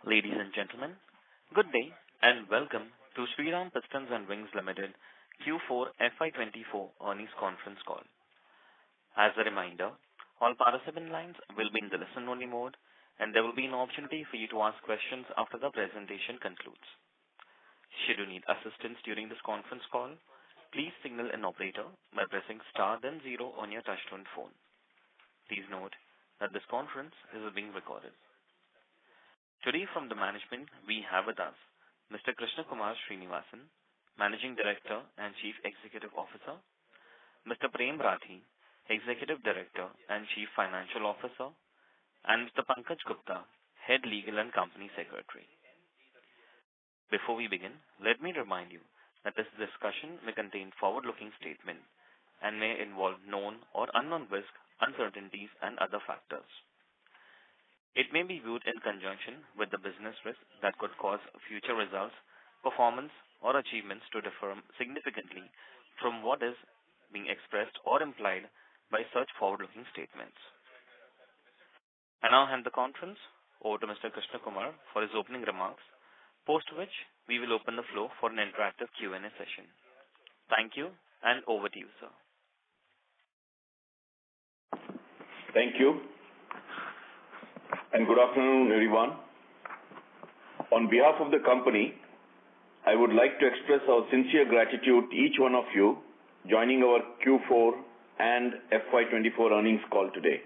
Ladies and gentlemen, good day and welcome to Shriram Pistons Rings Limited Q4 FY24 earnings conference call. As a reminder, all participant lines will be in the listen-only mode, and there will be an opportunity for you to ask questions after the presentation concludes. Should you need assistance during this conference call, please signal an operator by pressing star then zero on your touchtone phone. Please note that this conference is being recorded. Today from the management, we have with us Mr. Krishna Kumar Srinivasan, Managing Director and Chief Executive Officer, Mr. Prem Rathi, Executive Director and Chief Financial Officer, and Mr. Pankaj Gupta, Head Legal and Company Secretary. Before we begin, let me remind you that this discussion may contain forward-looking statements and may involve known or unknown risks, uncertainties, and other factors. It may be viewed in conjunction with the business risk that could cause future results, performance, or achievements to differ significantly from what is being expressed or implied by such forward-looking statements. I now hand the conference over to Mr. Krishna Kumar for his opening remarks, post which we will open the floor for an interactive Q&A session. Thank you, and over to you, sir. Thank you. And good afternoon, everyone. On behalf of the company, I would like to express our sincere gratitude to each one of you joining our Q4 and FY24 earnings call today.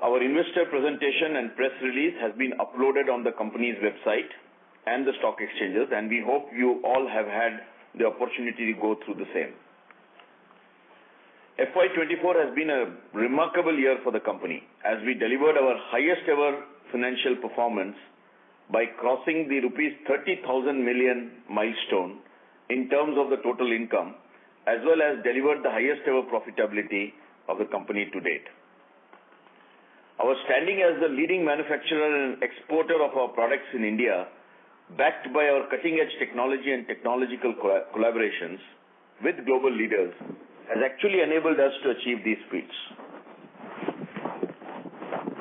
Our investor presentation and press release has been uploaded on the company's website and the stock exchanges, and we hope you all have had the opportunity to go through the same. FY24 has been a remarkable year for the company as we delivered our highest ever financial performance by crossing the rupees 30,000 million milestone in terms of the total income, as well as delivered the highest ever profitability of the company to date. Our standing as the leading manufacturer and exporter of our products in India, backed by our cutting-edge technology and technological collaborations with global leaders, has actually enabled us to achieve these feats.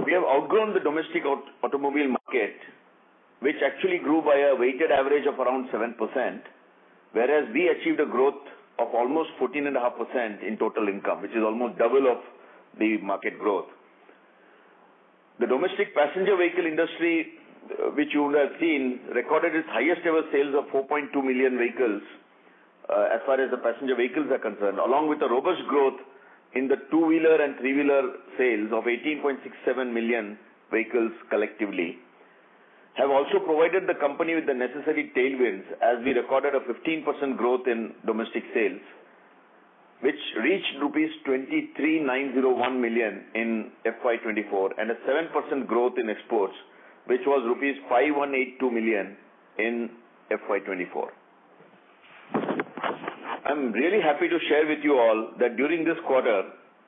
We have outgrown the domestic automobile market, which actually grew by a weighted average of around 7%, whereas we achieved a growth of almost 14.5% in total income, which is almost double of the market growth. The domestic passenger vehicle industry, which you would have seen, recorded its highest ever sales of 4.2 million vehicles as far as the passenger vehicles are concerned, along with a robust growth in the two-wheeler and three-wheeler sales of 18.67 million vehicles collectively, have also provided the company with the necessary tailwinds as we recorded a 15% growth in domestic sales, which reached rupees 23,901 million in FY24 and a 7% growth in exports, which was rupees 5,182 million in FY24. I'm really happy to share with you all that during this quarter,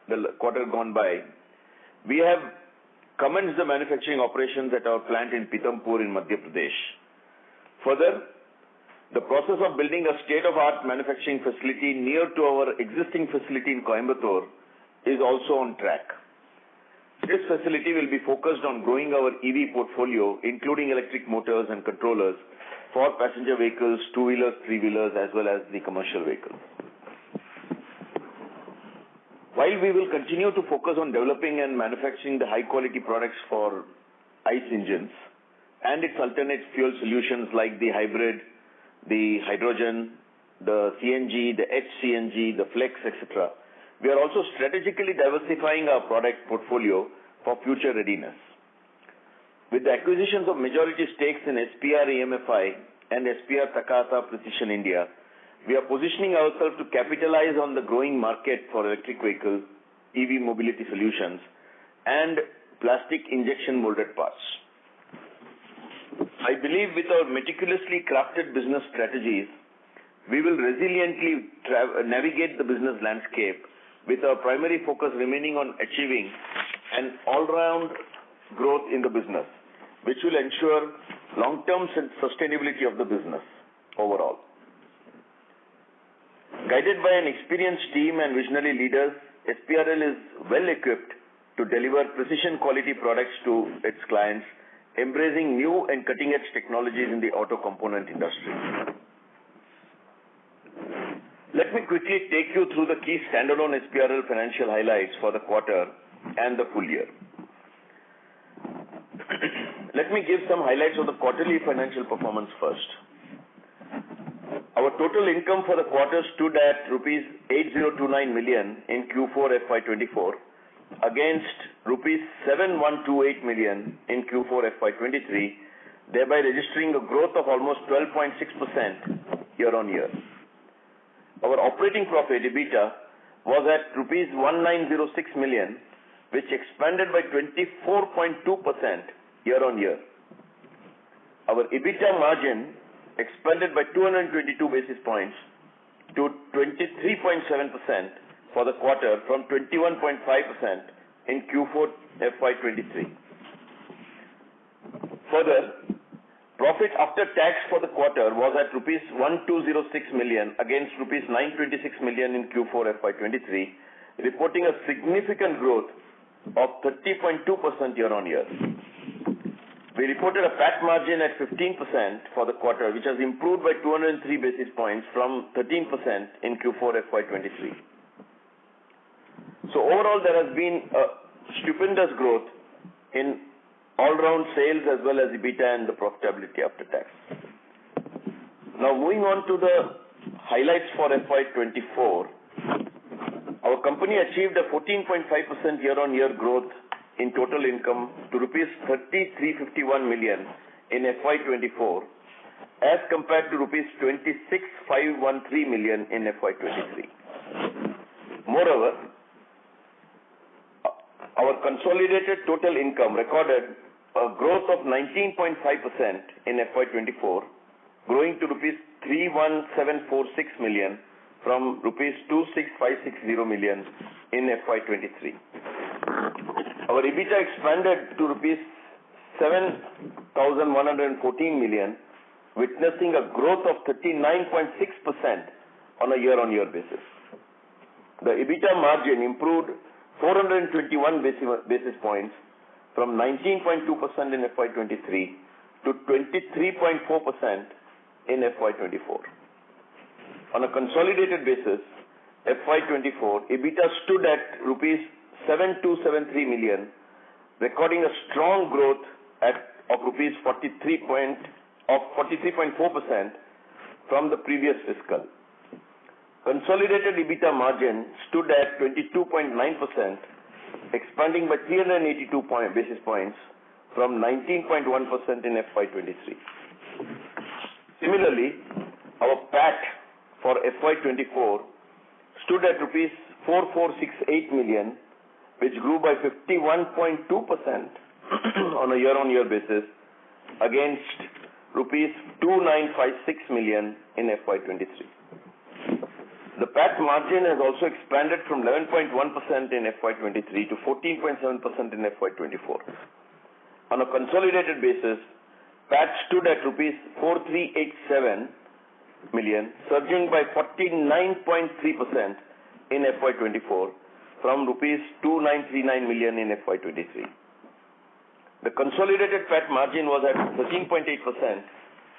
the quarter gone by, we have commenced the manufacturing operations at our plant in Pithampur in Madhya Pradesh. Further, the process of building a state-of-the-art manufacturing facility near to our existing facility in Coimbatore is also on track. This facility will be focused on growing our EV portfolio, including electric motors and controllers, for passenger vehicles, two-wheelers, three-wheelers, as well as the commercial vehicles. While we will continue to focus on developing and manufacturing the high-quality products for ICE engines and its alternate fuel solutions like the hybrid, the hydrogen, the CNG, the HCNG, the flex, etc., we are also strategically diversifying our product portfolio for future readiness. With the acquisitions of majority stakes in SPR EMFI and SPR Takata Precision India, we are positioning ourselves to capitalize on the growing market for electric vehicles, EV mobility solutions, and plastic injection molded parts. I believe with our meticulously crafted business strategies, we will resiliently navigate the business landscape with our primary focus remaining on achieving an all-round growth in the business, which will ensure long-term sustainability of the business overall. Guided by an experienced team and visionary leaders, SPRL is well equipped to deliver precision quality products to its clients embracing new and cutting-edge technologies in the auto component industry. Let me quickly take you through the key standalone SPRL financial highlights for the quarter and the full year. Let me give some highlights of the quarterly financial performance first. Our total income for the quarter stood at rupees 8029 million in Q4 FY24 against rupees 7128 million in Q4 FY23, thereby registering a growth of almost 12.6% year-on-year. Our operating profit, EBITDA, was at rupees 1906 million, which expanded by 24.2% year-on-year. Our EBITDA margin expanded by 222 basis points to 23.7% for the quarter from 21.5% in Q4 FY23. Further, profit after tax for the quarter was at rupees 1206 million against rupees 926 million in Q4 FY23, reporting a significant growth of 30.2% year-on-year. We reported a PAT margin at 15% for the quarter, which has improved by 203 basis points from 13% in Q4 FY23. So overall, there has been a stupendous growth in all-round sales as well as EBITDA and the profitability after tax. Now moving on to the highlights for FY24, our company achieved a 14.5% year-on-year growth in total income to rupees 3351 million in FY24 as compared to rupees 26513 million in FY23. Moreover, our consolidated total income recorded a growth of 19.5% in FY24, growing to rupees 31746 million from rupees 26560 million in FY23. Our EBITDA expanded to rupees 7,114 million, witnessing a growth of 39.6% on a year-on-year basis. The EBITDA margin improved 421 basis points from 19.2% in FY23 to 23.4% in FY24. On a consolidated basis, FY24 EBITDA stood at rupees 7273 million, recording a strong growth of rupees 43.4% from the previous fiscal. Consolidated EBITDA margin stood at 22.9%, expanding by 382 basis points from 19.1% in FY23. Similarly, our PAT for FY24 stood at rupees 4468 million, which grew by 51.2% on a year-on-year basis against rupees 2956 million in FY23. The PAT margin has also expanded from 11.1% in FY23 to 14.7% in FY24. On a consolidated basis, PAT stood at rupees 4387 million, surging by 49.3% in FY24 from rupees 2939 million in FY23. The consolidated PAT margin was at 13.8%,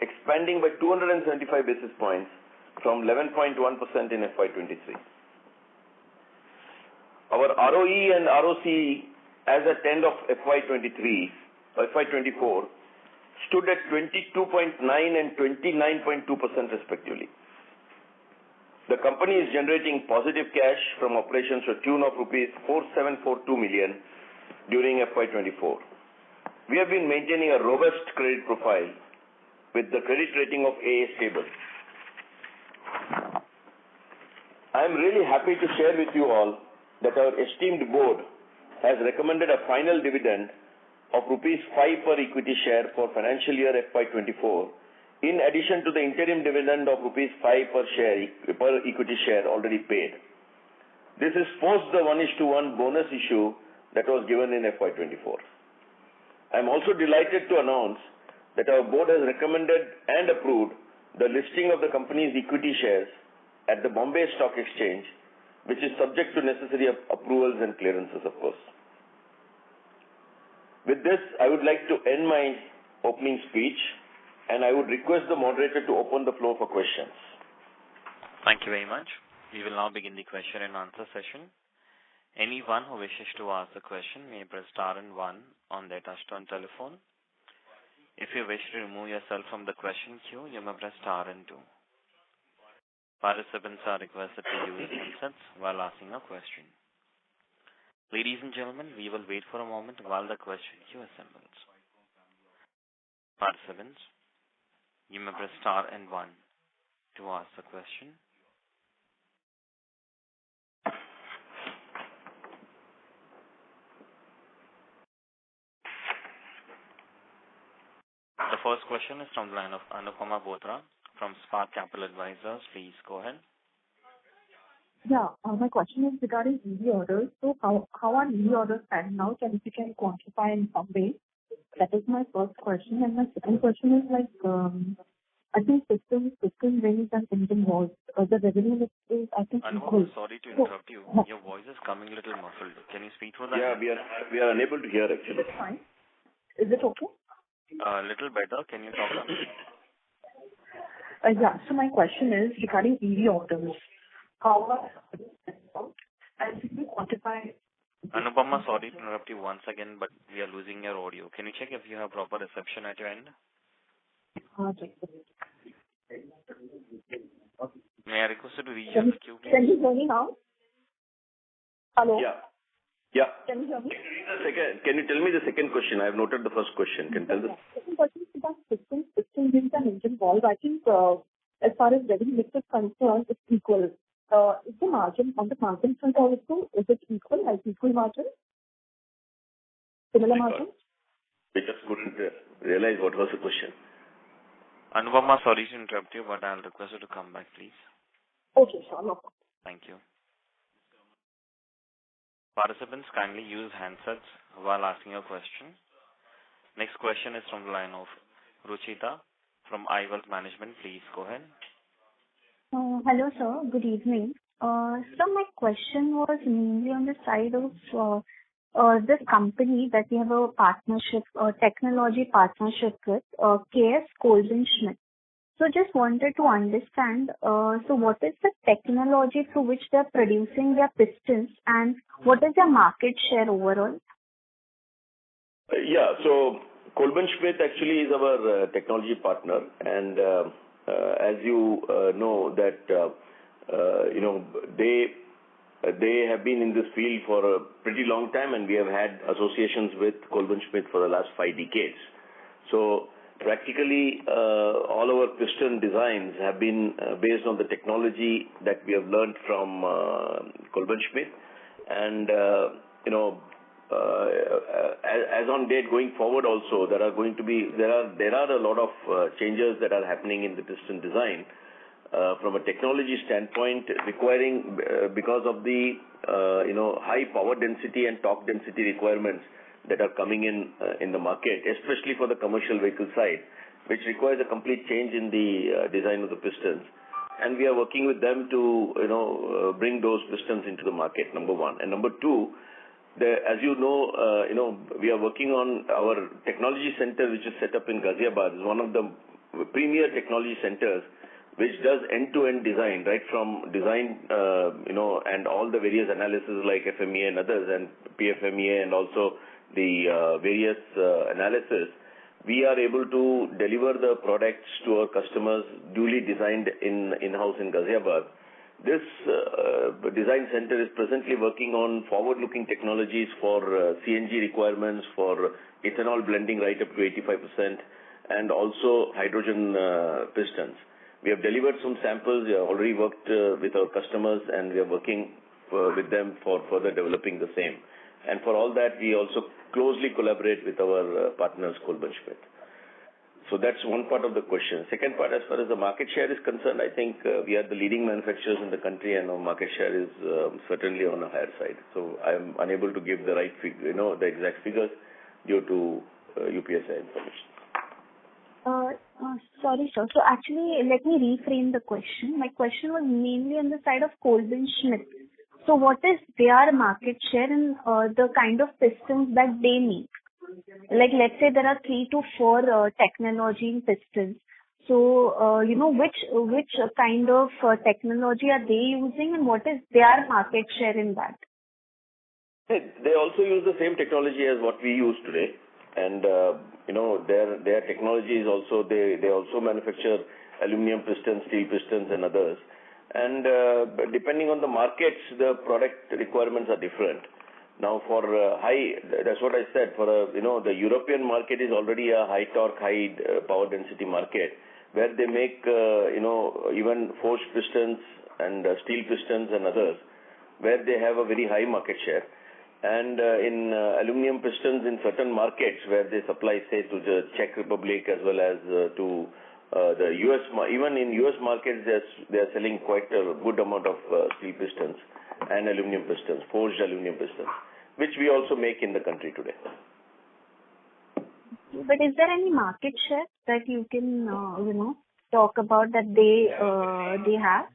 expanding by 275 basis points from 11.1% in FY23. Our ROE and ROCE as at end of FY24 stood at 22.9 and 29.2% respectively. The company is generating positive cash from operations to the tune of rupees 4742 million during FY24. We have been maintaining a robust credit profile with the credit rating of AA stable. I am really happy to share with you all that our esteemed board has recommended a final dividend of rupees 5 per equity share for financial year FY24, in addition to the interim dividend of rupees 5 per equity share already paid. This is post the 1:1 bonus issue that was given in FY24. I am also delighted to announce that our board has recommended and approved the listing of the company's equity shares at the Bombay Stock Exchange, which is subject to necessary approvals and clearances, of course. With this, I would like to end my opening speech, and I would request the moderator to open the floor for questions. Thank you very much. We will now begin the question and answer session. Anyone who wishes to ask a question may press star and one on their touchtone telephone. If you wish to remove yourself from the question queue, you may press star and two. Participants are requested to use handsets while asking a question. Ladies and gentlemen, we will wait for a moment while the question queue assembles. Participants, you may press star and one to ask the question. The first question is from the line of Anupama Bothra from Spark Capital Advisors. Please go ahead. Yeah, my question is regarding EV orders. So how are EV orders panning out, and if you can quantify in some way? That is my first question. And my second question is I think pistons, rings and engine walls. The revenue is I think equal. Anupama, sorry to interrupt you. Your voice is coming a little muffled. Can you speak through that? Yeah, we are unable to hear actually. Is it fine? Is it okay? A little better. Can you talk up? Yeah. So my question is regarding EV orders. How are and if you quantify? Anupama, sorry to interrupt you once again, but we are losing your audio. Can you check if you have proper reception at your end? May I request you to reach the queue, please? Can you hear me now? Hello? Yeah. Can you hear me? Can you tell me the second question? I have noted the first question. Can you tell the second question is about pistons, rings and engine walls. I think as far as revenue mix is concerned, it's equal. Is the margin on the margin front also, is it equal, like equal margin? Similar margin? I just couldn't realize what was the question. Anupama, sorry to interrupt you, but I'll request you to come back, please. Okay, sure. No problem. Thank you. Participants, kindly use handsets while asking a question. Next question is from the line of Ruchita from iWealth Management. Please go ahead. Hello, sir. Good evening. So my question was mainly on the side of this company that we have a partnership, technology partnership with, KS Schmidt. So just wanted to understand, so what is the technology through which they are producing their pistons, and what is their market share overall? Yeah, so Schmidt actually is our technology partner, and as you know that they have been in this field for a pretty long time, and we have had associations with Schmidt for the last 5 decades. So practically, all our piston designs have been based on the technology that we have learned from Schmidt, and as on date going forward also, there are a lot of changes that are happening in the piston design from a technology standpoint, requiring because of the high power density and torque density requirements that are coming in the market, especially for the commercial vehicle side, which requires a complete change in the design of the pistons. And we are working with them to bring those pistons into the market, number one. And number two, as you know, we are working on our technology center, which is set up in Ghaziabad. It's one of the premier technology centers which does end-to-end design, right from design, and all the various analysis like FMEA and others, and PFMEA, and also the various analysis. We are able to deliver the products to our customers duly designed in-house in Ghaziabad. This design center is presently working on forward-looking technologies for CNG requirements, for ethanol blending right up to 85%, and also hydrogen pistons. We have delivered some samples. We have already worked with our customers, and we are working with them for further developing the same. And for all that, we also closely collaborate with our partners, Schmidt. So that's one part of the question. Second part, as far as the market share is concerned, I think we are the leading manufacturers in the country, and our market share is certainly on the higher side. So I am unable to give the right figure, the exact figures due to UPSI information. Sorry, sir. So actually, let me reframe the question. My question was mainly on the side of Schmidt. So what is their market share in the kind of pistons that they make? like let's say there are 3 to 4 technology in pistons. So, which kind of technology are they using and what is their market share in that? They also use the same technology as what we use today. And, their technology is also, they also manufacture aluminum pistons, steel pistons and others. And depending on the markets, the product requirements are different. Now for that's what I said, for the European market is already a high torque, high power density market where they make, even forged pistons and steel pistons and others where they have a very high market share. And in aluminum pistons in certain markets where they supply, say, to the Czech Republic as well as to the US, even in US markets, they are selling quite a good amount of steel pistons and aluminum pistons, forged aluminum pistons, which we also make in the country today. But is there any market share that you can, talk about that they have?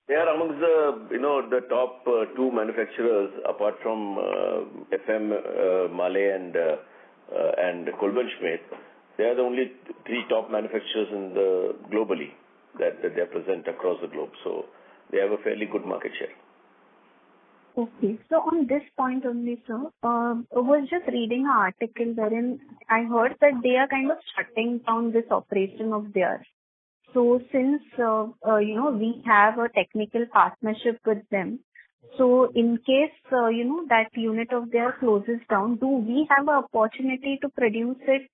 They are amongst the top 2 manufacturers apart from FM, Mahle and Kolbenschmidt. They are the only 3 top manufacturers globally that they are present across the globe. So they have a fairly good market share. Okay. So on this point only, sir, I was just reading an article wherein I heard that they are kind of shutting down this operation of theirs. So since, we have a technical partnership with them, so in case, that unit of theirs closes down, do we have an opportunity to produce it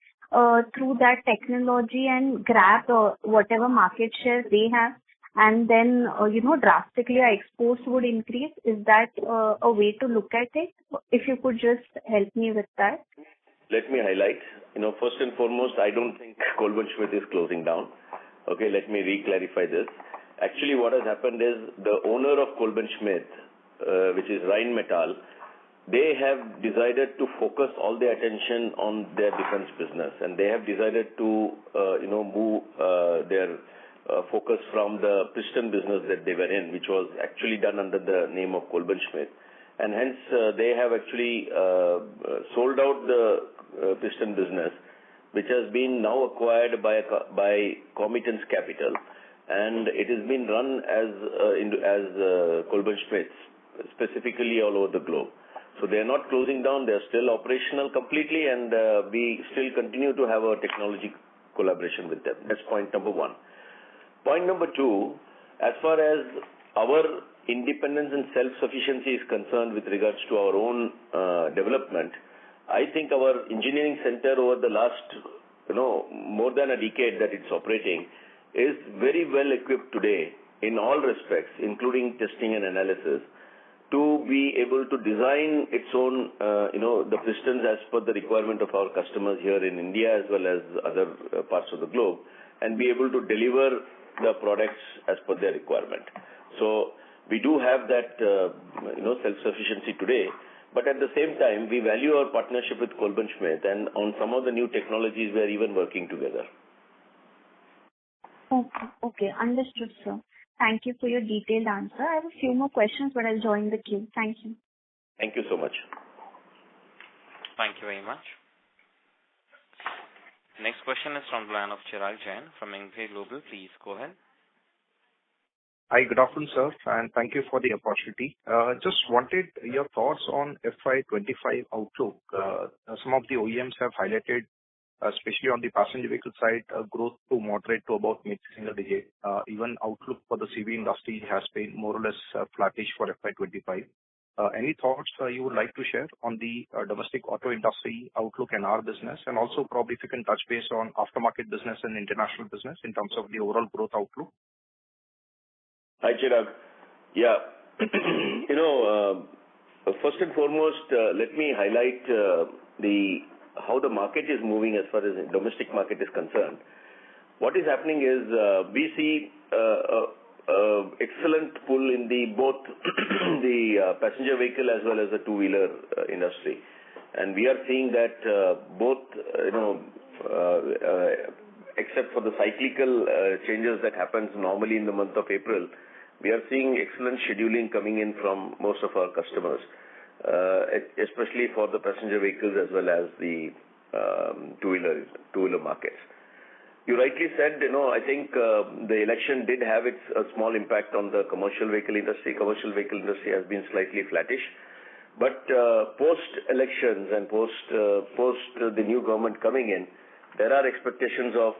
through that technology and grab whatever market share they have? And then, drastically our exports would increase. Is that a way to look at it? If you could just help me with that. Let me highlight. First and foremost, I don't think Kolbenschmidt is closing down. Okay, let me re-clarify this. Actually, what has happened is the owner of Kolbenschmidt, which is Rheinmetall, they have decided to focus all their attention on their defense business, and they have decided to, move their focus from the piston business that they were in, which was actually done under the name of Kolbenschmidt. And hence, they have actually sold out the piston business, which has been now acquired by Commitance Capital, and it has been run as Kolbenschmidt, specifically all over the globe. So they are not closing down; they are still operational completely, and we still continue to have a technology collaboration with them. That's point number 1. Point number 2, as far as our independence and self-sufficiency is concerned with regards to our own development, I think our engineering center over the last, more than a decade that it's operating is very well equipped today in all respects, including testing and analysis, to be able to design its own, the pistons as per the requirement of our customers here in India as well as other parts of the globe, and be able to deliver the products as per their requirement. So we do have that, self-sufficiency today. But at the same time, we value our partnership with Kolbenschmidt, and on some of the new technologies, we are even working together. Okay, understood, sir. Thank you for your detailed answer. I have a few more questions, but I'll join the queue. Thank you. Thank you so much. Thank you very much. Next question is from the line of Chirag Jain from Emkay Global. Please go ahead. Hi, good afternoon, sir, and thank you for the opportunity. Just wanted your thoughts on FY25 outlook. Some of the OEMs have highlighted, especially on the passenger vehicle side, growth to moderate to about mid-single digit. Even outlook for the CV industry has been more or less flattish for FY25. Any thoughts you would like to share on the domestic auto industry outlook and our business? And also probably if you can touch base on aftermarket business and international business in terms of the overall growth outlook. Hi, Chirag. Yeah. First and foremost, let me highlight how the market is moving as far as the domestic market is concerned. What is happening is we see excellent pull in both the passenger vehicle as well as the two-wheeler industry. And we are seeing that both, except for the cyclical changes that happens normally in the month of April, we are seeing excellent scheduling coming in from most of our customers, especially for the passenger vehicles as well as the two-wheeler markets. You rightly said, I think the election did have a small impact on the commercial vehicle industry. Commercial vehicle industry has been slightly flattish. But post-elections and post the new government coming in, there are expectations of,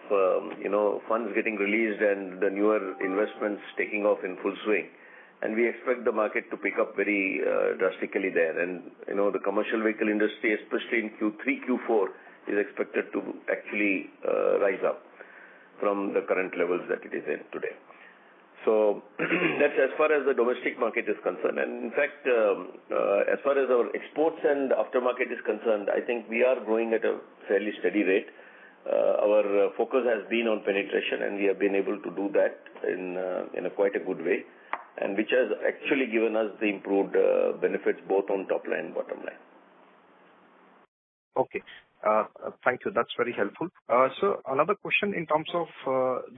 funds getting released and the newer investments taking off in full swing. And we expect the market to pick up very drastically there. And, the commercial vehicle industry, especially in Q3, Q4, is expected to actually rise up from the current levels that it is in today. So that's as far as the domestic market is concerned. And in fact, as far as our exports and aftermarket is concerned, I think we are growing at a fairly steady rate. Our focus has been on penetration, and we have been able to do that in a quite a good way, and which has actually given us the improved benefits both on top line and bottom line. Okay. Thank you. That's very helpful. So another question in terms of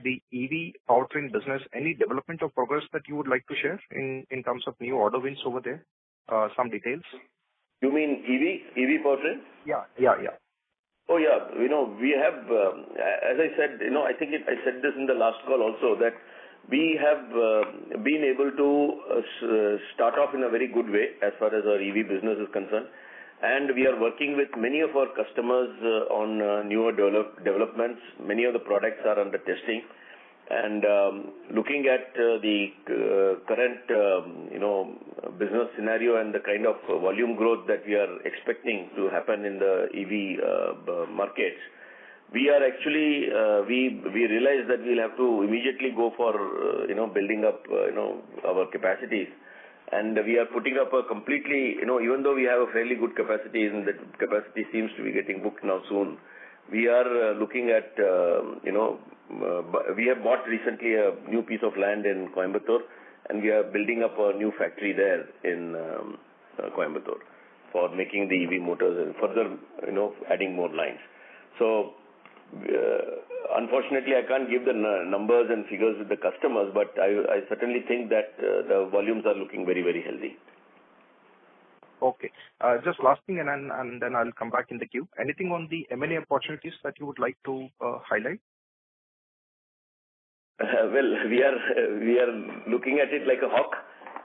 the EV powertrain business, any development or progress that you would like to share in terms of new order wins over there? Some details. You mean EV powertrain? Yeah. Oh, yeah. We have, as I said, I think I said this in the last call also, that we have been able to start off in a very good way as far as our EV business is concerned. And we are working with many of our customers on newer developments. Many of the products are under testing. And looking at the current, business scenario and the kind of volume growth that we are expecting to happen in the EV markets, we are actually, we realize that we'll have to immediately go for, building up, our capacities. And we are putting up a completely, even though we have a fairly good capacity, and that capacity seems to be getting booked now soon, we are looking at, we have bought recently a new piece of land in Coimbatore, and we are building up a new factory there in Coimbatore for making the EV motors and further, adding more lines. So, unfortunately, I can't give the numbers and figures with the customers, but I certainly think that the volumes are looking very, very healthy. Okay. Just last thing, and then I'll come back in the queue. Anything on the M&A opportunities that you would like to highlight? Well, we are looking at it like a hawk,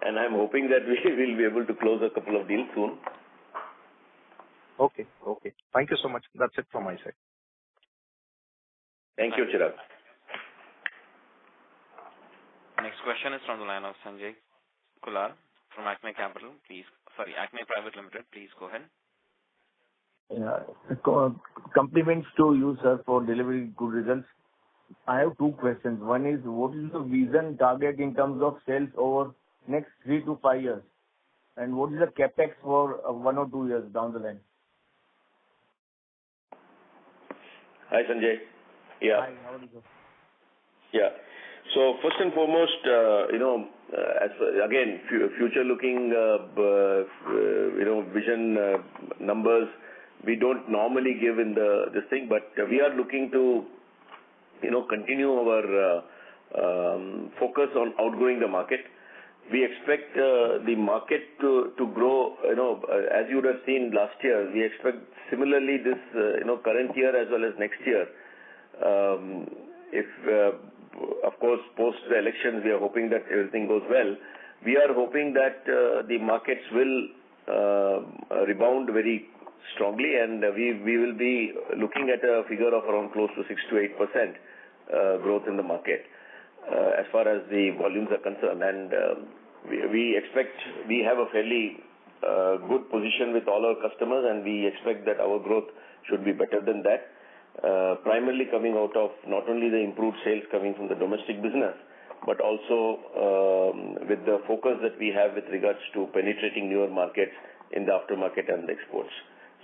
and I'm hoping that we will be able to close a couple of deals soon. Okay. Thank you so much. That's it from my side. Thank you, Chirag. Next question is from the line of Sanjay Kular from Acme Private Limited. Please go ahead. Yeah. Compliments to you, sir, for delivering good results. I have two questions. One is, what is the vision target in terms of sales over next 3 to 5 years? And what is the capex for 1 or 2 years down the line? Hi, Sanjay. Yeah. Hi, how are you? Yeah. So first and foremost, again, future-looking, vision numbers, we don't normally give in this thing, but we are looking to, continue our focus on outgrowing the market. We expect the market to grow, as you would have seen last year. We expect similarly this, current year as well as next year. If, of course, post the elections, we are hoping that everything goes well. We are hoping that the markets will rebound very strongly, and we will be looking at a figure of around close to 6 to 8% growth in the market as far as the volumes are concerned. And we expect we have a fairly good position with all our customers, and we expect that our growth should be better than that. Primarily coming out of not only the improved sales coming from the domestic business, but also with the focus that we have with regards to penetrating newer markets in the aftermarket and the exports.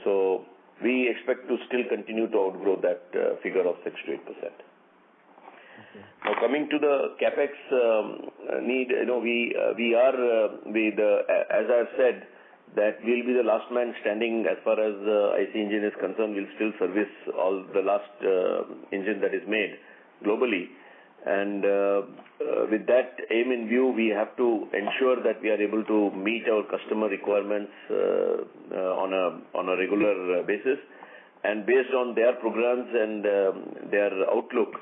So we expect to still continue to outgrow that figure of 6 to 8%. Okay. Now coming to the capex need, as I've said, that we'll be the last man standing as far as IC engine is concerned. We'll still service all the last engine that is made globally. And with that aim in view, we have to ensure that we are able to meet our customer requirements on a regular basis. and based on their programs and their outlook,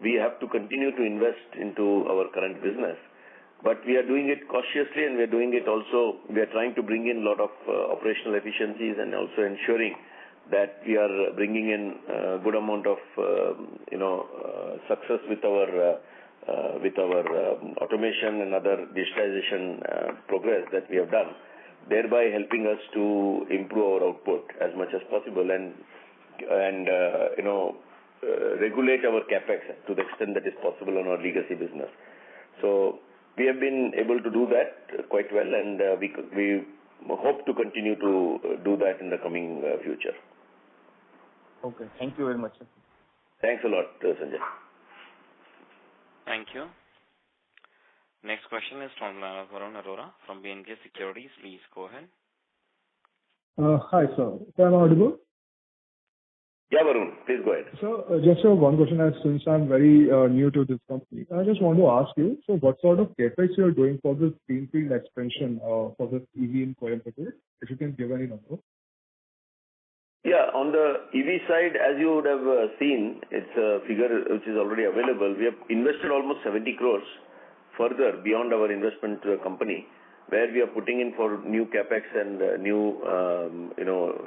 we have to continue to invest into our current business. But we are doing it cautiously, and we are doing it also, we are trying to bring in a lot of operational efficiencies and also ensuring that we are bringing in a good amount of, success with our automation and other digitization progress that we have done, thereby helping us to improve our output as much as possible and regulate our capex to the extent that is possible on our legacy business. So we have been able to do that quite well, and we hope to continue to do that in the coming future. Okay. Thank you very much, sir. Thanks a lot, Sanjay. Thank you. Next question is from Varun Arora from BNK Securities. Please go ahead. Hi, sir. Am I audible? Yeah, Varun, please go ahead. So, just one question, since I'm very new to this company, I just want to ask you, so what sort of capex you are doing for this greenfield expansion for this EV in Coimbatore? If you can give any number. Yeah, on the EV side, as you would have seen, it's a figure which is already available. We have invested almost 70 crores further beyond our investment company, where we are putting in for new capex and new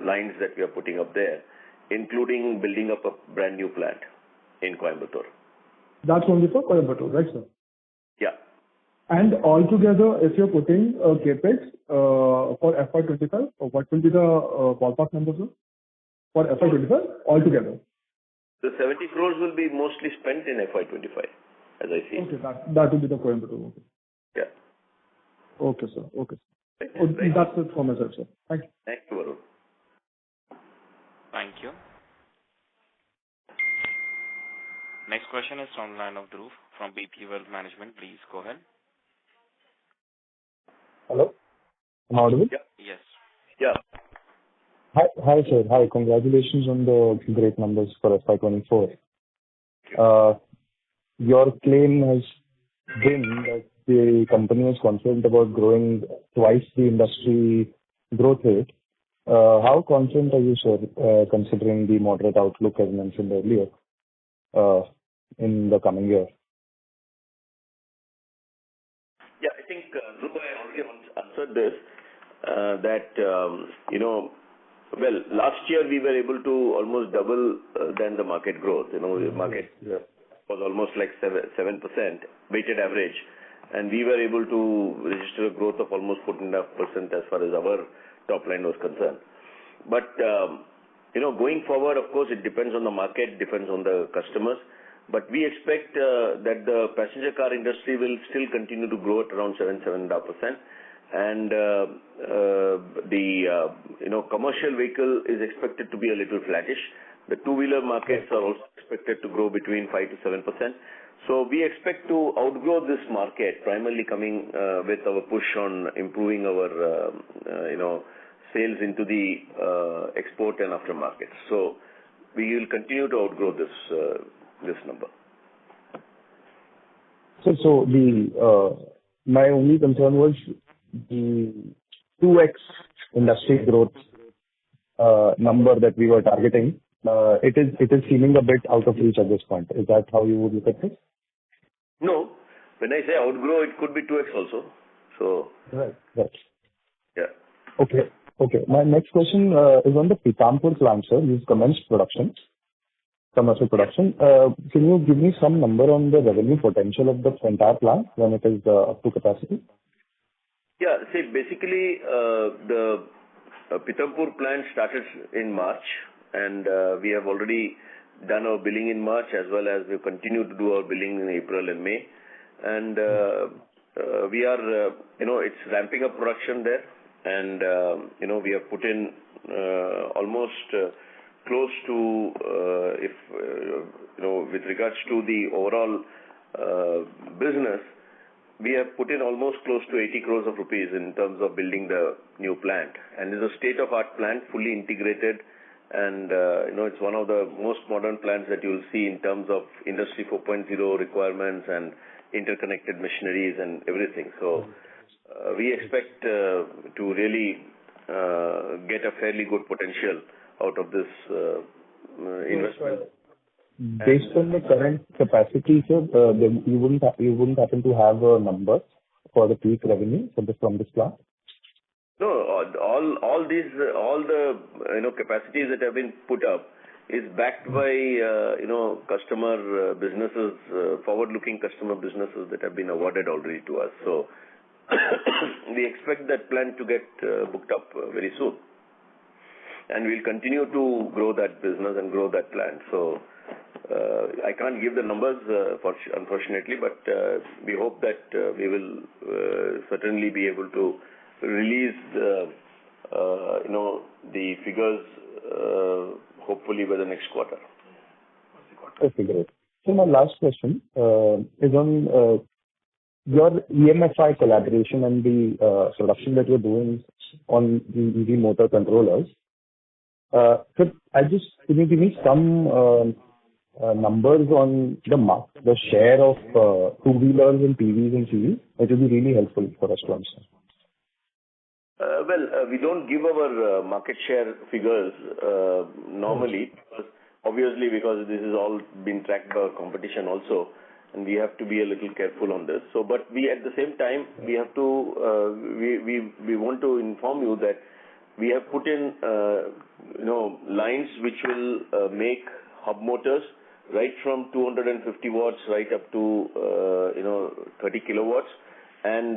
lines that we are putting up there, including building up a brand new plant in Coimbatore. That's only for Coimbatore, right, sir? Yeah. And altogether, if you're putting capex for FY25, what will be the ballpark number, sir? For FY25 altogether? The 70 crores will be mostly spent in FY25, as I see. Okay, that will be the Coimbatore. Okay. Yeah. Okay, sir. Okay. Right. That's it from my side, sir. Thank you. Thank you, Varun. Thank you. Next question is from the line of Dhruv from BP Wealth Management. Please go ahead. Hello? Am I audible? Yeah. Yes. Yeah. Hi, sir. Hi. Congratulations on the great numbers for FY24. Your claim has been that the company is confident about growing twice the industry growth rate. How confident are you, sir, considering the moderate outlook as mentioned earlier in the coming year? Yeah, I think, Dhruv, I already answered this, well, last year we were able to almost double than the market growth. The market was almost like 7% weighted average, and we were able to register a growth of almost 14.5% as far as our top line was concerned. But, going forward, of course, it depends on the market, depends on the customers. But we expect that the passenger car industry will still continue to grow at around 7.5%. And the commercial vehicle is expected to be a little flattish. The two-wheeler markets are also expected to grow between 5 to 7%. So we expect to outgrow this market, primarily coming with our push on improving our sales into the export and aftermarket. So we will continue to outgrow this number. So my only concern was the 2x industry growth number that we were targeting. It is seeming a bit out of reach at this point. Is that how you would look at it? No. When I say outgrow, it could be 2x also. So. Right. Yeah. Okay. My next question is on the Pithampur plant, sir. You've commenced commercial production. Can you give me some number on the revenue potential of the entire plant when it is up to capacity? Yeah. See, basically, the Pithampur plant started in March, and we have already done our billing in March, as well as we continue to do our billing in April and May. And we are, it's ramping up production there. And, we have put in almost close to, with regards to the overall business, we have put in almost close to 80 crores of rupees in terms of building the new plant. And it's a state-of-art plant, fully integrated. And, it's one of the most modern plants that you'll see in terms of Industry 4.0 requirements and interconnected machineries and everything. So we expect to really get a fairly good potential out of this investment. Based on the current capacity, sir, then you wouldn't happen to have a number for the peak revenue from this plant? No, all the capacities that have been put up is backed by customer businesses, forward-looking customer businesses that have been awarded already to us. So we expect that plant to get booked up very soon, and we'll continue to grow that business and grow that plant. So I can't give the numbers, unfortunately, but we hope that we will certainly be able to release the figures hopefully by the next quarter. Okay, great. So my last question is on your EMFI collaboration and the production that you're doing on the EV motor controllers. So can you give me some numbers on the share of two-wheelers and PVs and CVs? It will be really helpful for us to understand. We don't give our market share figures normally, because this is all been tracked by our competition also, and we have to be a little careful on this. So, but we at the same time we have to we want to inform you that we have put in lines which will make hub motors right from 250 watts right up to 30 kilowatts. And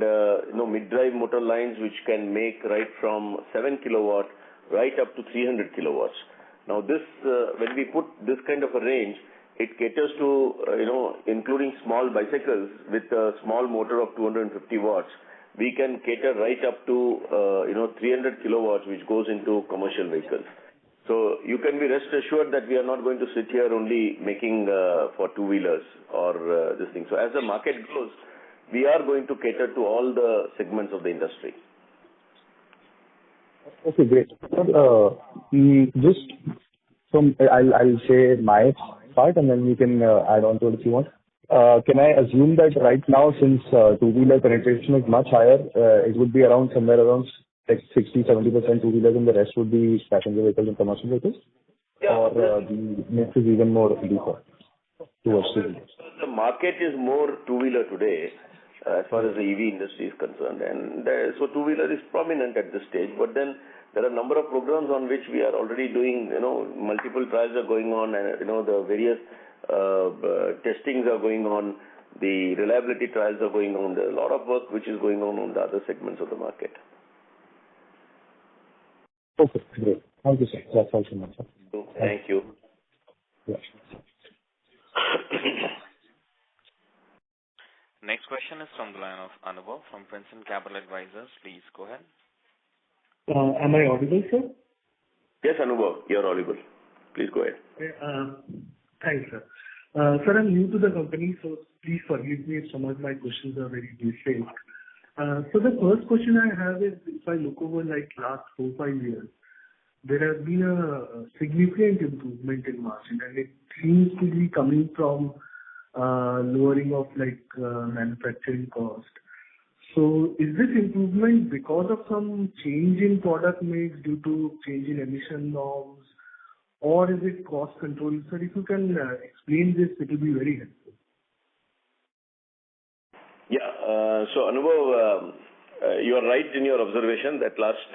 mid-drive motor lines which can make right from 7 kilowatt right up to 300 kilowatts. Now this, when we put this kind of a range, it caters to, including small bicycles with a small motor of 250 watts. We can cater right up to, 300 kilowatts which goes into commercial vehicles. So you can be rest assured that we are not going to sit here only making for two-wheelers or this thing. So as the market grows, we are going to cater to all the segments of the industry. Okay, great. Just I'll say my part, and then you can add on to it if you want. Can I assume that right now, since two-wheeler penetration is much higher, it would be around somewhere around like 60-70% two-wheelers, and the rest would be passenger vehicles and commercial vehicles? Yeah. Or the mix is even more deeper towards two-wheelers? The market is more two-wheeler today, as far as the EV industry is concerned, and so two-wheeler is prominent at this stage. But then there are a number of programs on which we are already doing, multiple trials are going on, and the various testings are going on, the reliability trials are going on. There are a lot of work which is going on the other segments of the market. Okay, great. Thank you, sir. That's all from my side. Thank you. Yes. Next question is from the line of Anubhav from Princeton Capital Advisors. Please go ahead. Am I audible, sir? Yes, Anubhav, you're audible. Please go ahead. Thanks, sir. Sir, I'm new to the company, so please forgive me if some of my questions are very basic. So the first question I have is, if I look over like last 4-5 years, there has been a significant improvement in margin, and it seems to be coming from lowering of manufacturing cost. So is this improvement because of some change in product mix due to change in emission norms, or is it cost control? Sir, if you can explain this, it will be very helpful. Yeah. So Anubhav, you are right in your observation that last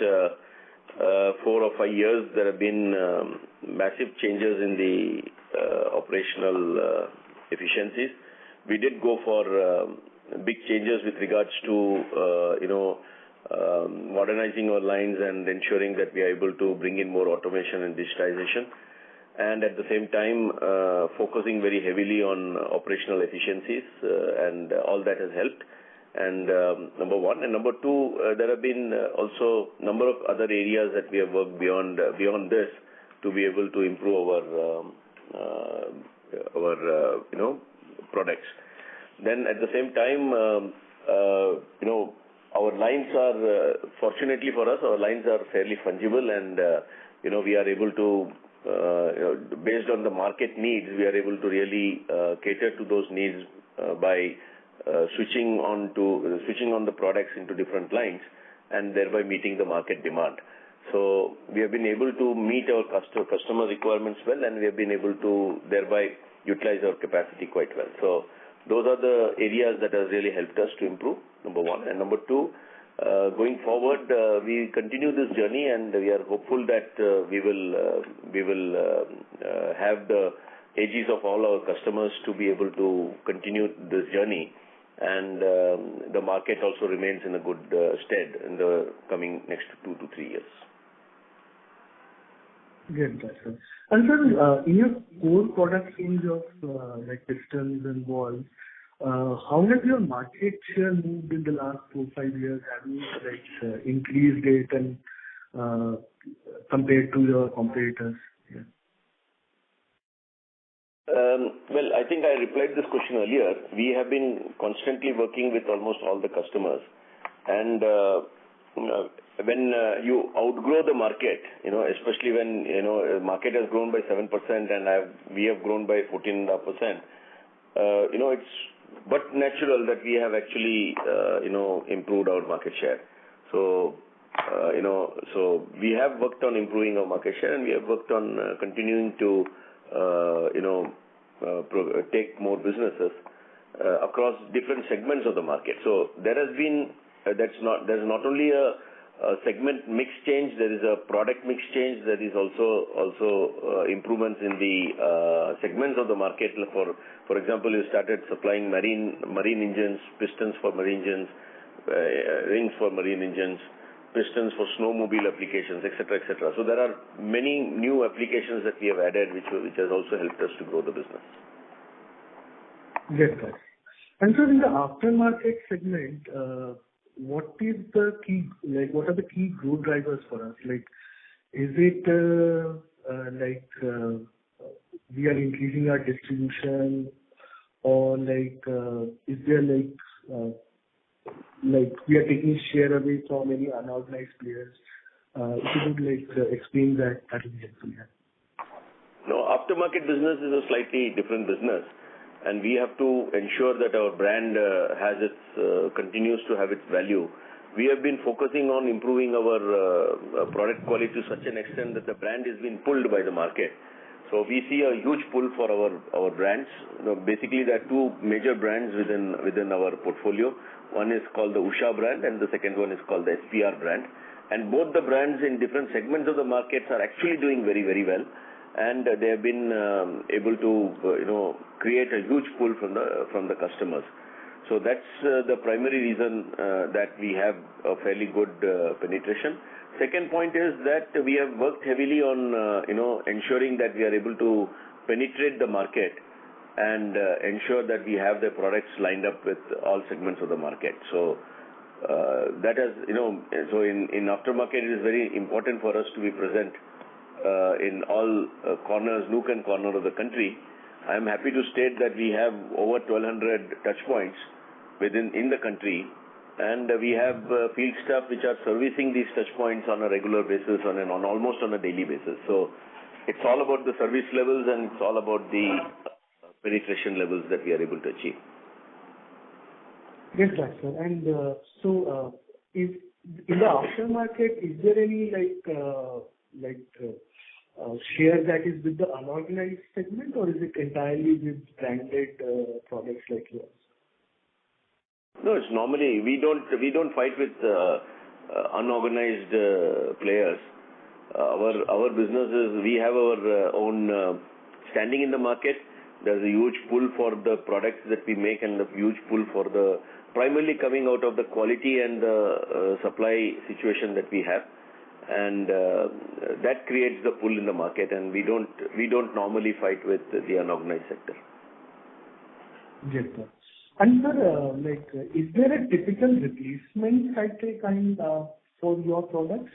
4 or 5 years there have been massive changes in the operational efficiencies. We did go for big changes with regards to modernizing our lines and ensuring that we are able to bring in more automation and digitization, and at the same time focusing very heavily on operational efficiencies, and all that has helped. And number one, and number two, there have been also number of other areas that we have worked beyond this to be able to improve our products. Then at the same time, our lines are, fortunately for us, our lines are fairly fungible, and we are able to, based on the market needs, we are able to really cater to those needs by switching on the products into different lines, and thereby meeting the market demand. So we have been able to meet our customer requirements well, and we have been able to thereby utilize our capacity quite well. So those are the areas that have really helped us to improve, number one. And number two, going forward, we continue this journey, and we are hopeful that we will have the edges of all our customers to be able to continue this journey. And the market also remains in a good stead in the coming next 2 to 3 years. Get that, sir. And sir, in your core product range of like pistons and balls, how has your market share moved in the last 4-5 years? Have you like increased it and compared to your competitors? Yeah. Well, I think I replied this question earlier. We have been constantly working with almost all the customers, and when you outgrow the market, especially when market has grown by 7% and we have grown by 14.5%, it's but natural that we have actually improved our market share. So so we have worked on improving our market share, and we have worked on continuing to take more businesses across different segments of the market. So there has been there's not only a segment mix change, there is a product mix change. There is also improvements in the segments of the market. For example, you started supplying marine engines, pistons for marine engines, rings for marine engines, pistons for snowmobile applications, etc., etc. So there are many new applications that we have added, which has also helped us to grow the business. Yes, sir. And so in the aftermarket segment, what are the key growth drivers for us? Like, is it we are increasing our distribution, or is there we are taking share away from any unorganized players? If you could explain that would be helpful. Yeah. No, aftermarket business is a slightly different business, and we have to ensure that our brand continues to have its value. We have been focusing on improving our product quality to such an extent that the brand is being pulled by the market. So we see a huge pull for our brands. Basically, there are two major brands within our portfolio. One is called the Usha brand, and the second one is called the SPR brand. And both the brands in different segments of the markets are actually doing very, very well. And they have been able to create a huge pull from the customers. So that's the primary reason that we have a fairly good penetration. Second point is that we have worked heavily on ensuring that we are able to penetrate the market and ensure that we have the products lined up with all segments of the market. So that has so in aftermarket, it is very important for us to be present in all corners, nook and corner of the country. I am happy to state that we have over 1,200 touch points in the country, and we have field staff which are servicing these touch points on a regular basis, almost on a daily basis. So it's all about the service levels, and it's all about the penetration levels that we are able to achieve. Yes, sir. And is in the aftermarket, is there any share that is with the unorganized segment, or is it entirely with branded products like yours? No, it's normally we don't fight with unorganized players. Our business is we have our own standing in the market. There's a huge pull for the products that we make, and a huge pull for the primarily coming out of the quality and the supply situation that we have. And that creates the pull in the market, and we don't normally fight with the unorganized sector. Yes, sir. And sir, is there a typical replacement cycle kind for your products?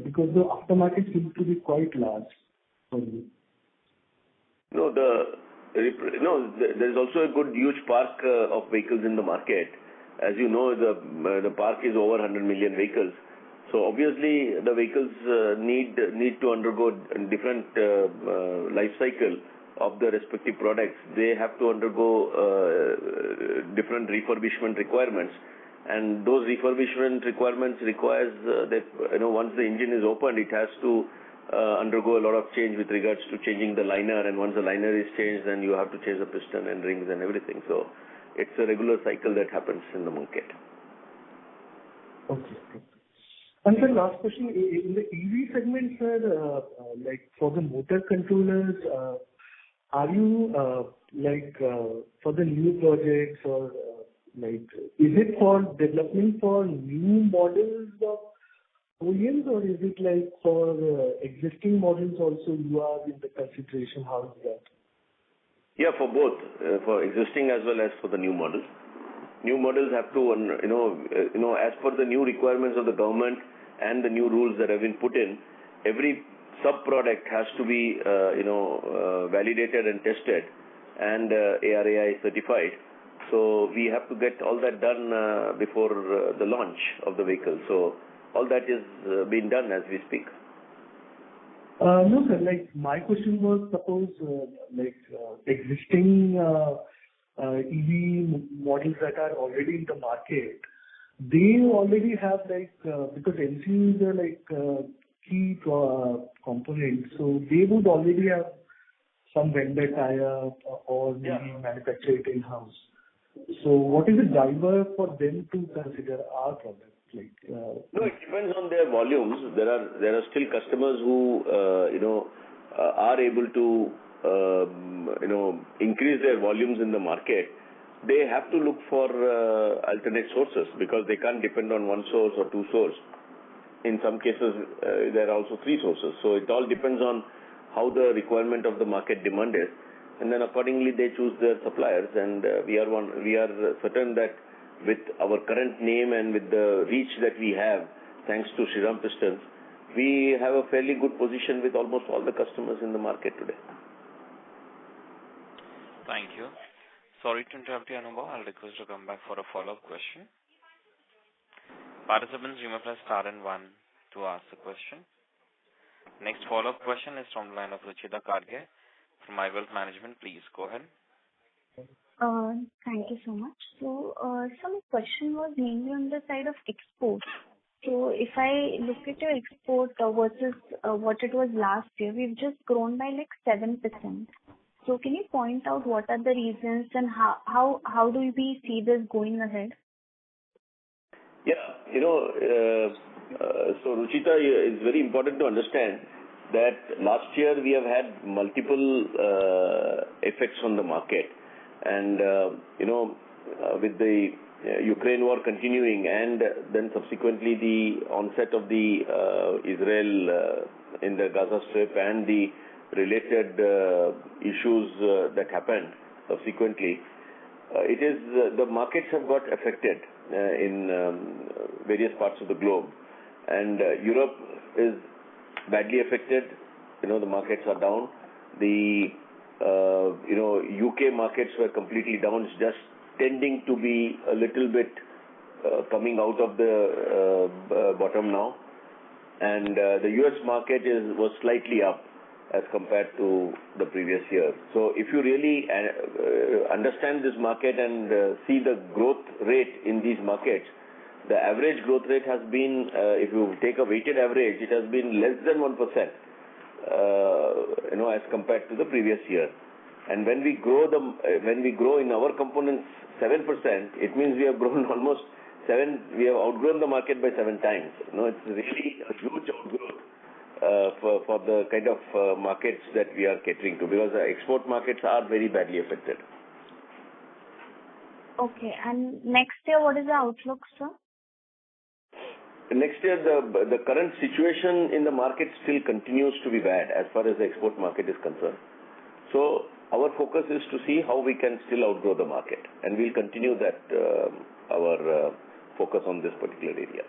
Because the aftermarket seems to be quite large for you. No, there's also a good huge park of vehicles in the market. As you know, the park is over 100 million vehicles. So obviously, the vehicles need to undergo different life cycle of the respective products. They have to undergo different refurbishment requirements, And those refurbishment requirements requires that, once the engine is opened, it has to undergo a lot of change with regards to changing the liner. And once the liner is changed, then you have to change the piston and rings and everything. So it's a regular cycle that happens in the market. Okay. And the last question, in the EV segment, sir, like for the motor controllers, are you for the new projects or is it for development for new models of OEMs, or is it like for existing models also you are in the consideration? How is that? Yeah, for both, for existing as well as for the new models. New models have to, as per the new requirements of the government and the new rules that have been put in, every sub-product has to be, validated and tested and ARAI certified. So we have to get all that done before the launch of the vehicle. So all that is being done as we speak. No, sir. My question was, suppose existing EV models that are already in the market, they already have because LCUs are key components, so they would already have some vendor tie-up or maybe manufacture it in-house. So what is the driver for them to consider our product? No, it depends on their volumes. There are still customers who are able to increase their volumes in the market. They have to look for alternate sources because they can't depend on one source or two sources. In some cases, there are also three sources. So it all depends on how the requirement of the market demand is, and then accordingly they choose their suppliers. And we are certain that with our current name and with the reach that we have, thanks to Shriram Pistons, we have a fairly good position with almost all the customers in the market today. Thank you. Sorry to interrupt you, Anubhav. I'll request to come back for a follow-up question. Participants, you may press star and 1 to ask the question. Next follow-up question is from the line of Ruchita Karge from iWealth Management. Please go ahead. Thank you so much. So, my question was mainly on the side of export. So, if I look at your export versus what it was last year, we've just grown by 7%. So, can you point out what are the reasons and how do we see this going ahead? Yeah, so Ruchita, it's very important to understand that last year we have had multiple effects on the market. And, with the Ukraine war continuing and then subsequently the onset of the Israel in the Gaza Strip and the related issues that happened subsequently, the markets have got affected in various parts of the globe. And Europe is badly affected. The markets are down. The UK markets were completely down, just tending to be a little bit coming out of the bottom now. And the US market was slightly up as compared to the previous year. So if you really understand this market and see the growth rate in these markets, the average growth rate has been, if you take a weighted average, it has been less than 1%. As compared to the previous year. And when we grow in our components 7%, it means we have grown almost we have outgrown the market by 7 times. It's really a huge outgrowth for the kind of markets that we are catering to, because the export markets are very badly affected. Okay, and next year what is the outlook, sir? Next year, the current situation in the market still continues to be bad as far as the export market is concerned. So our focus is to see how we can still outgrow the market, and we'll continue that our focus on this particular area.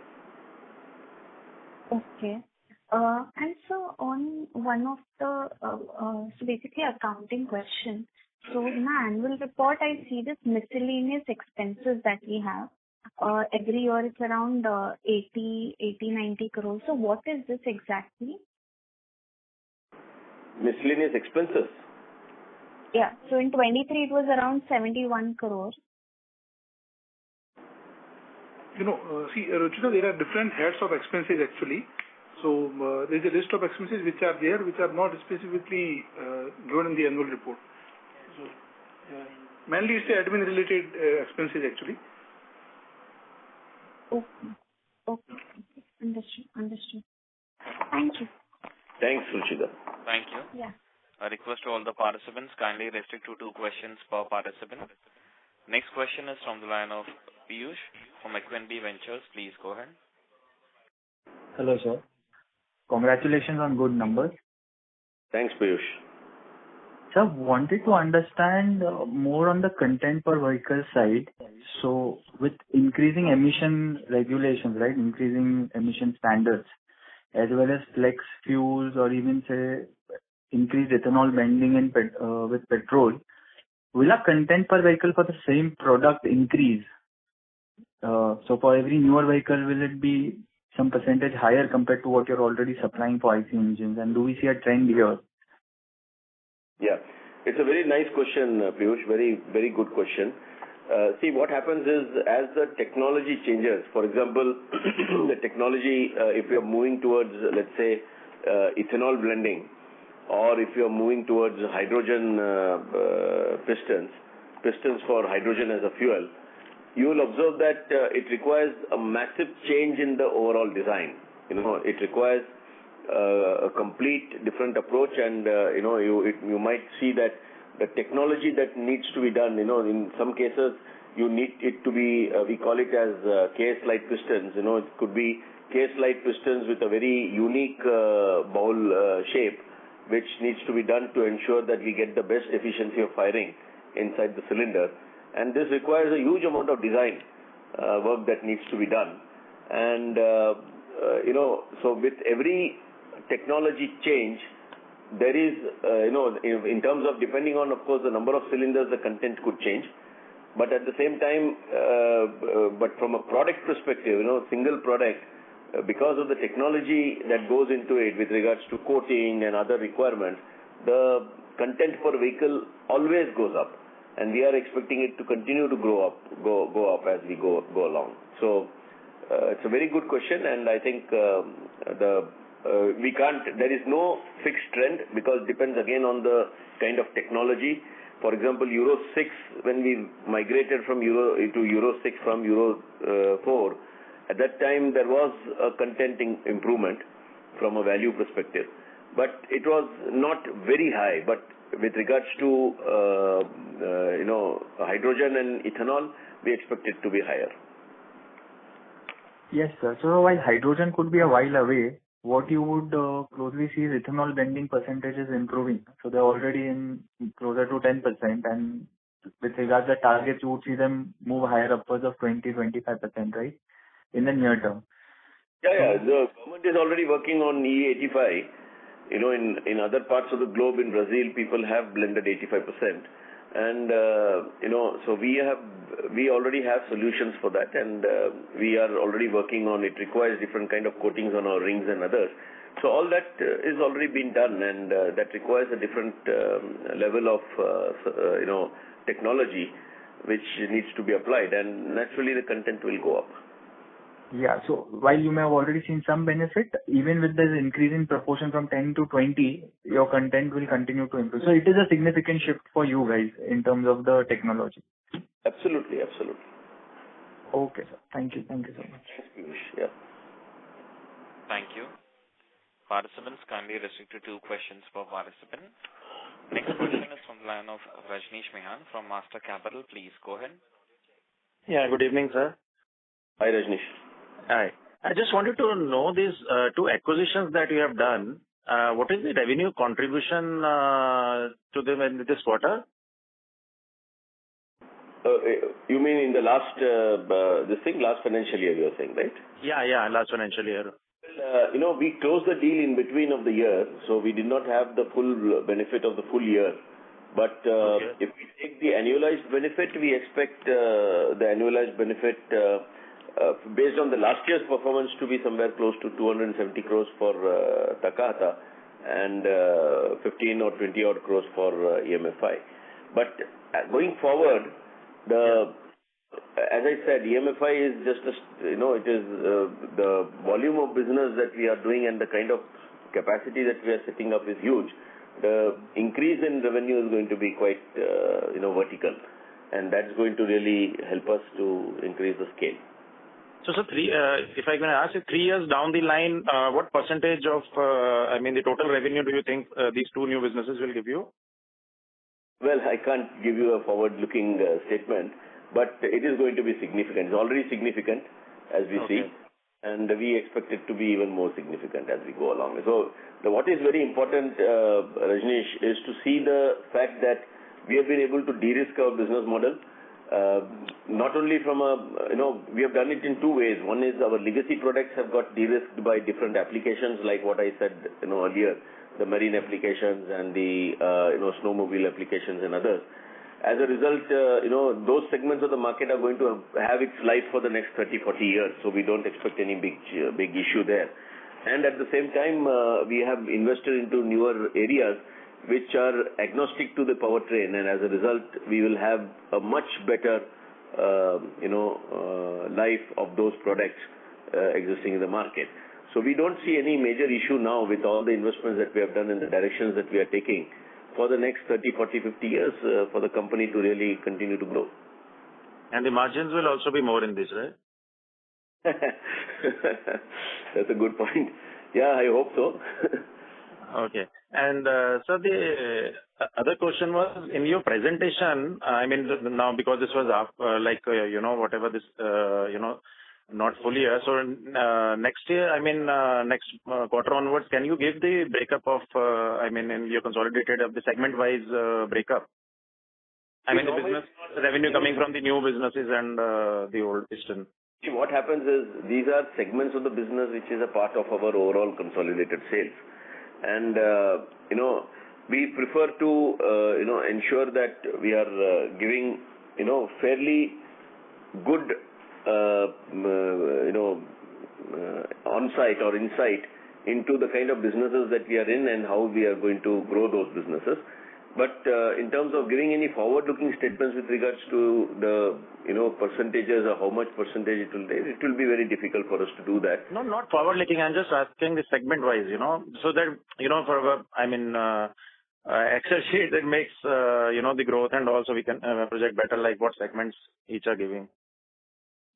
Okay. And so on one of the so basically accounting question. So in our annual report, I see this miscellaneous expenses that we have. Every year it's around 90 crores. So what is this exactly? Miscellaneous expenses? Yeah. So in 23 it was around 71 crores. See, Ruchita, there are different heads of expenses actually. So there is a list of expenses which are there, which are not specifically given in the annual report. So mainly it's the admin related expenses actually. Okay. Understood. Thank you. Thanks, Ruchita. Thank you. Yeah. A request to all the participants, kindly restrict to 2 questions per participant. Next question is from the line of Piyush from Equinity Ventures. Please go ahead. Hello, sir. Congratulations on good numbers. Thanks, Piyush. Sir, wanted to understand more on the content per vehicle side. So with increasing emission regulations, right, increasing emission standards, as well as flex fuels or even say increased ethanol blending in with petrol, will our content per vehicle for the same product increase? So for every newer vehicle, will it be some percentage higher compared to what you're already supplying for IC engines? And do we see a trend here? Yeah, it's a very nice question, Piyush. Very, very good question. See, what happens is as the technology changes, for example, the technology, if you're moving towards, let's say, ethanol blending, or if you're moving towards hydrogen pistons for hydrogen as a fuel, you will observe that it requires a massive change in the overall design. It requires a complete different approach, and you might see that the technology that needs to be done, in some cases you need it to be, we call it as KS-light pistons. It could be KS-light pistons with a very unique bowl shape, which needs to be done to ensure that we get the best efficiency of firing inside the cylinder. And this requires a huge amount of design work that needs to be done. And, so with every technology change, there is, in terms of depending on, of course, the number of cylinders, the content could change. But at the same time, but from a product perspective, single product, because of the technology that goes into it with regards to coating and other requirements, the content per vehicle always goes up. And we are expecting it to continue to go up as we go along. So it's a very good question, and I think there is no fixed trend because it depends again on the kind of technology. For example, Euro 6, when we migrated from Euro 6 from Euro 4, at that time there was a content improvement from a value perspective, but it was not very high. But with regards to hydrogen and ethanol, we expect it to be higher. Yes, sir. So while hydrogen could be a while away, what you would closely see is ethanol blending percentages improving. So they're already in closer to 10%, and with regards to the targets, you would see them move higher, upwards of 20-25%, right, in the near term. Yeah. The government is already working on E85. In other parts of the globe, in Brazil, people have blended 85%. And, so we already have solutions for that, and we are already working on it. Requires different kind of coatings on our rings and others. So all that is already been done, and that requires a different level of, technology which needs to be applied, and naturally the content will go up. Yeah. So while you may have already seen some benefit, even with this increase in proportion from 10 to 20, your content will continue to improve. So it is a significant shift for you guys in terms of the technology. Absolutely. Okay, sir. Thank you so much. Yeah. Thank you. Participants, kindly restrict to 2 questions per participant. Next question is from the line of Rajneesh Mehan from Master Capital. Please go ahead. Yeah, good evening, sir. Hi, Rajneesh. Hi. I just wanted to know these 2 acquisitions that you have done. What is the revenue contribution to them in this quarter? You mean in the last last financial year, you are saying, right? Yeah, last financial year. Well, we closed the deal in between of the year, so we did not have the full benefit of the full year. But if we take the annualized benefit, we expect the annualized benefit based on the last year's performance to be somewhere close to 270 crores for Takahata and 15 or 20 odd crores for EMFI. But going forward, the As I said, EMFI is just it is the volume of business that we are doing and the kind of capacity that we are setting up is huge. The increase in revenue is going to be quite vertical, and that's going to really help us to increase the scale. So, if I can ask you, 3 years down the line, what percentage of, the total revenue do you think these two new businesses will give you? Well, I can't give you a forward-looking statement, but it is going to be significant. It's already significant as we see, and we expect it to be even more significant as we go along. So, what is very important, Rajneesh, is to see the fact that we have been able to de-risk our business model. Not only from we have done it in two ways. One is our legacy products have got de-risked by different applications, like what I said earlier, the marine applications and the snowmobile applications and others. As a result, those segments of the market are going to have its life for the next 30-40 years. So we don't expect any big issue there. And at the same time, we have invested into newer areas which are agnostic to the powertrain, and as a result, we will have a much better, life of those products existing in the market. So we don't see any major issue now with all the investments that we have done in the directions that we are taking for the next 30, 40, 50 years for the company to really continue to grow. And the margins will also be more in this, right? That's a good point. Yeah, I hope so. Okay. And so the other question was, in your presentation, now because this was whatever this, not full year. So next year, next quarter onwards, can you give the breakup of, in your consolidated of the segment-wise breakup? The business revenue coming from the new businesses and the old piston. See, what happens is these are segments of the business which is a part of our overall consolidated sales. And, we prefer to, ensure that we are giving, fairly good, on-site or insight into the kind of businesses that we are in and how we are going to grow those businesses. But in terms of giving any forward-looking statements with regards to the, percentages or how much percentage it will be very difficult for us to do that. No, not forward-looking. I'm just asking the segment-wise, so that, for Excel sheet, it makes, the growth, and also we can project better, like what segments each are giving.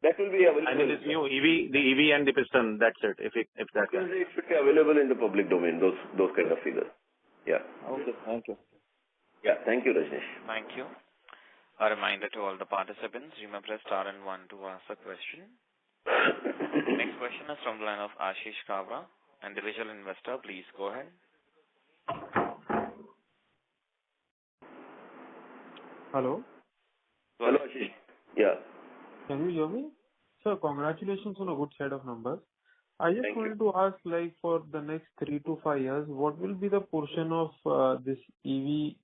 That will be available. This new EV, the EV and the piston, that's it, if that can. It should be available in the public domain, those kind of figures. Yeah. Okay, thank you. Yeah, thank you, Rajneesh. Thank you. A reminder to all the participants, you may press star and 1 to ask a question. Next question is from the line of Ashish Kavra, individual investor. Please go ahead. Hello. Hello, Ashish. Yeah. Can you hear me? Sir, congratulations on a good set of numbers. I just wanted to ask, for the next 3 to 5 years, what will be the portion of this EV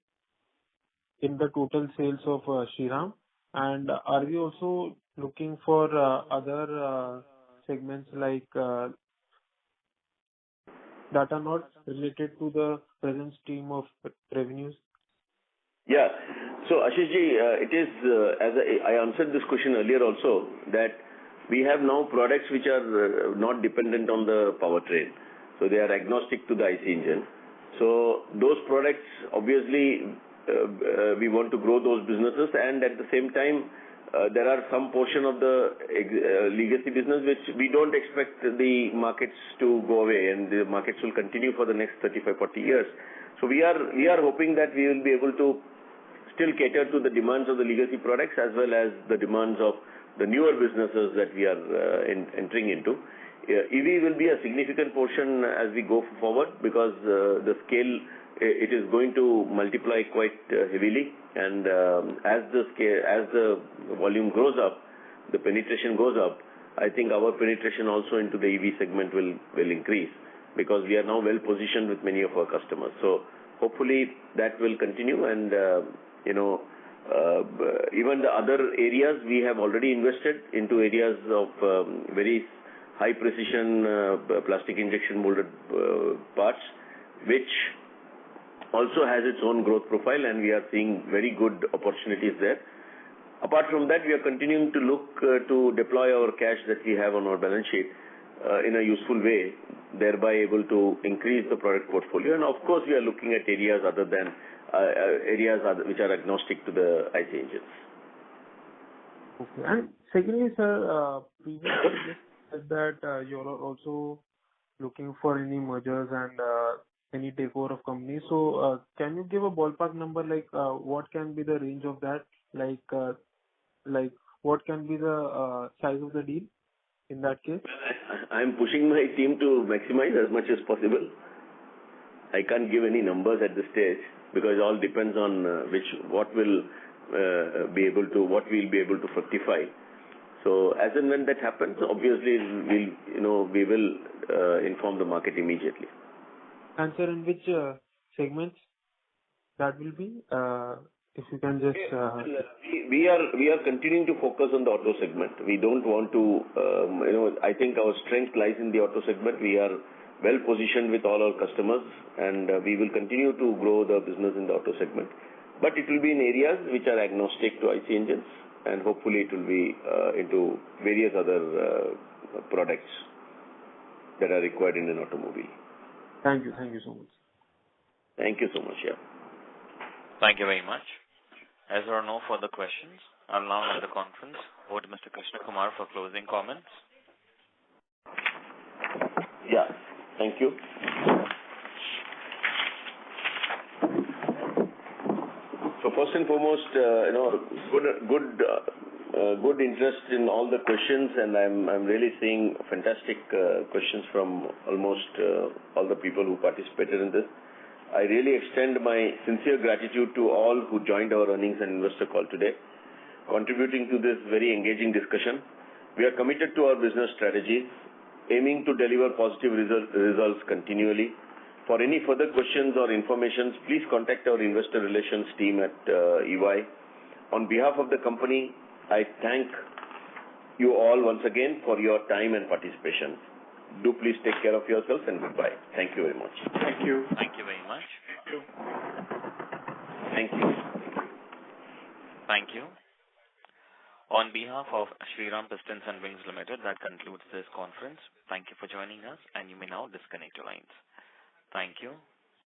in the total sales of Shriram? And are we also looking for other segments that are not related to the present stream of revenues? Yeah. So, Ashishji, it is, as I answered this question earlier also, that we have now products which are not dependent on the powertrain. So they are agnostic to the IC engine. So those products, obviously, we want to grow those businesses, and at the same time, there are some portion of the legacy business which we don't expect the markets to go away, and the markets will continue for the next 35-40 years. So we are hoping that we will be able to still cater to the demands of the legacy products as well as the demands of the newer businesses that we are entering into. EV will be a significant portion as we go forward because the scale, it is going to multiply quite heavily, and as the volume grows up, the penetration goes up. I think our penetration also into the EV segment will increase because we are now well positioned with many of our customers. So hopefully that will continue, and even the other areas we have already invested into areas of very high precision plastic injection molded parts, which also has its own growth profile, and we are seeing very good opportunities there. Apart from that, we are continuing to look to deploy our cash that we have on our balance sheet in a useful way, thereby able to increase the product portfolio. And of course, we are looking at areas other than which are agnostic to the IC engines. Okay. And secondly, sir, previously you said that you are also looking for any mergers and any takeover of companies. So, can you give a ballpark number, like what can be the range of that? Like what can be the size of the deal in that case? I'm pushing my team to maximize as much as possible. I can't give any numbers at this stage because it all depends on what we'll be able to fructify. So as and when that happens, obviously we will inform the market immediately. And sir, in which segments that will be? If you can just. We are continuing to focus on the auto segment. We don't want to, I think our strength lies in the auto segment. We are well positioned with all our customers, and we will continue to grow the business in the auto segment. But it will be in areas which are agnostic to IC engines, and hopefully it will be into various other products that are required in an automobile. Thank you. Thank you so much. Thank you so much. Yeah. Thank you very much. As there are no further questions, I'll now hand the conference over to Mr. Krishna Kumar for closing comments. Yeah. Thank you. So first and foremost, good interest in all the questions, and I'm really seeing fantastic questions from almost all the people who participated in this. I really extend my sincere gratitude to all who joined our earnings and investor call today, contributing to this very engaging discussion. We are committed to our business strategies, aiming to deliver positive results continually. For any further questions or information, please contact our investor relations team at EY. On behalf of the company, I thank you all once again for your time and participation. Do please take care of yourselves and goodbye. Thank you very much. Thank you. Thank you very much. Thank you. Thank you. On behalf of Shriram Pistons and Rings Limited, that concludes this conference. Thank you for joining us, and you may now disconnect your lines. Thank you.